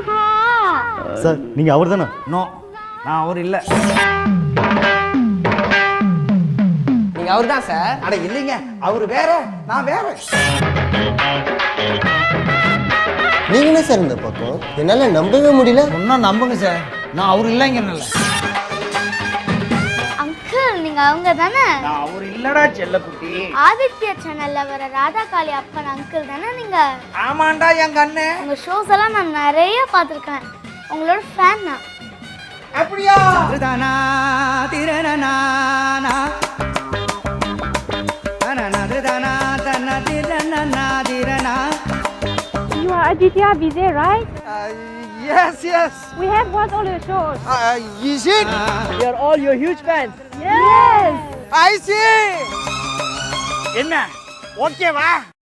Sir. Sir நீங்கள் அவர் தானே? No, நான் அவர் இல்லை. நீங்க அவர் தான் சார். அட இல்லைங்க, அவர் வேற, நான் வேற. நீங்க என்ன சார் இந்த பக்கம்? என்னால நம்பவே முடியல. ஒன்றும் நம்புங்க சார், நான் அவர் இல்லைங்கிறனால. அங்கிள் நீங்க அவங்க தானே? நான் அவர் இல்லடா செல்லக்குட்டி. ஆதித்யா சேனல்ல வர ராதா காளி அப்பன் அங்கிள் தானே நீங்க? ஆமாண்டா என் கண்ணு. உங்க ஷோஸ் எல்லாம் நான் நிறைய பார்த்துருக்கேன். உங்களோட ஃபேன் நான். அப்படியா? You are Aditya Vijay, right? Yes, yes. We have watched all your shows. Is it? We are all your huge fans. Yes! I see. என்ன ஓகேவா?